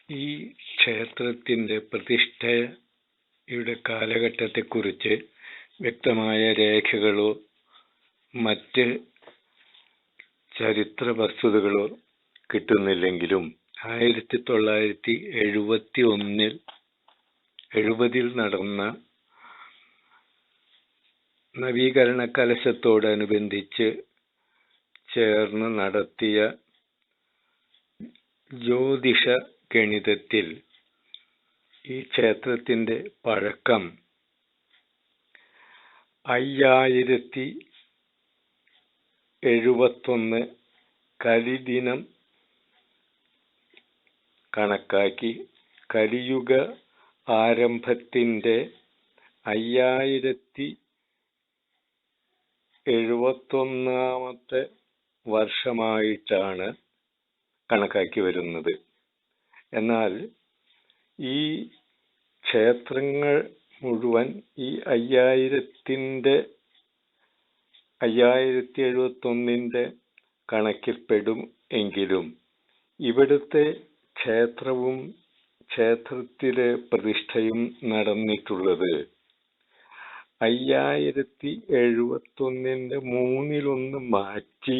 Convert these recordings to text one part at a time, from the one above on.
ഈ ക്ഷേത്രത്തിൻ്റെ പ്രതിഷ്ഠയുടെ കാലഘട്ടത്തെക്കുറിച്ച് വ്യക്തമായ രേഖകളോ മറ്റ് ചരിത്ര വസ്തുതകളോ കിട്ടുന്നില്ലെങ്കിലും 1970-ൽ നടന്ന നവീകരണ കലശത്തോടനുബന്ധിച്ച് ചേർന്ന് നടത്തിയ ജ്യോതിഷ ഗണിതത്തിൽ ഈ ക്ഷേത്രത്തിൻ്റെ പഴക്കം 5071 കലിദിനം കണക്കാക്കി കലിയുഗ ആരംഭത്തിൻ്റെ 5071 വർഷമായിട്ടാണ് കണക്കാക്കി വരുന്നത്. എന്നാൽ ഈ ക്ഷേത്രങ്ങൾ മുഴുവൻ ഈ 5071 കണക്കിൽപ്പെടും എങ്കിലും ഇവിടുത്തെ ക്ഷേത്രവും ക്ഷേത്രത്തിലെ പ്രതിഷ്ഠയും നടന്നിട്ടുള്ളത് 5071 മൂന്നിലൊന്ന് മാറ്റി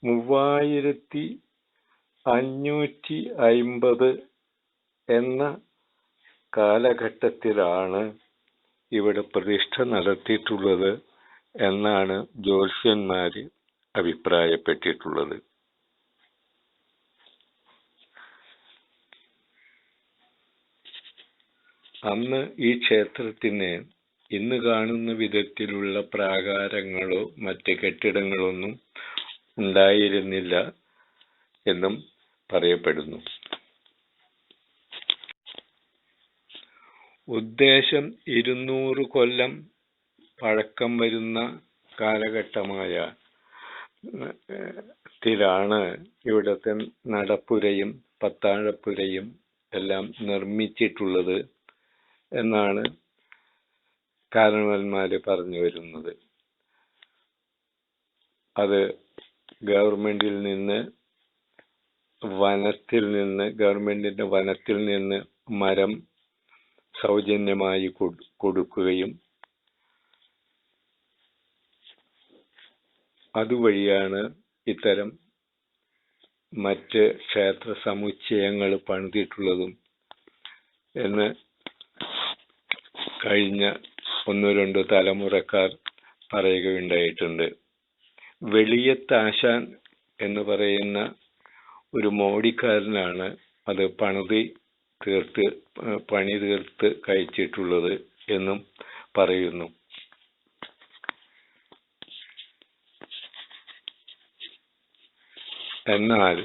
3550 എന്ന കാലഘട്ടത്തിലാണ് ഇവിടെ പ്രതിഷ്ഠ നടത്തിയിട്ടുള്ളത് എന്നാണ് ജ്യോത്സ്യന്മാർ അഭിപ്രായപ്പെട്ടിട്ടുള്ളത്. അന്ന് ഈ ക്ഷേത്രത്തിന് ഇന്ന് കാണുന്ന വിധത്തിലുള്ള പ്രാകാരങ്ങളോ മറ്റ് കെട്ടിടങ്ങളൊന്നും ഉണ്ടായിരുന്നില്ല എന്നും പറയപ്പെടുന്നു. ഉദ്ദേശം 200 കൊല്ലം പഴക്കം വരുന്ന കാലഘട്ടമായ ത്തിലാണ് ഇവിടുത്തെ നടപ്പുരയും പത്താഴപ്പുരയും എല്ലാം നിർമ്മിച്ചിട്ടുള്ളത് എന്നാണ് കാരണവന്മാര് പറഞ്ഞു വരുന്നത്. അത് ഗവൺമെന്റിന്റെ വനത്തിൽ നിന്ന് മരം സൗജന്യമായി കൊടുക്കുകയും അതുവഴിയാണ് ഇത്തരം മറ്റ് ക്ഷേത്ര സമുച്ചയങ്ങൾ പണിതിട്ടുള്ളതും എന്ന് കഴിഞ്ഞ 1-2 തലമുറക്കാർ പറയുകയുണ്ടായിട്ടുണ്ട്. വെളിയത്താശാൻ എന്ന് പറയുന്ന ഒരു മോടിക്കാരനാണ് അത് പണി തീർത്ത് കഴിച്ചിട്ടുള്ളത് എന്നും പറയുന്നു. എന്നാൽ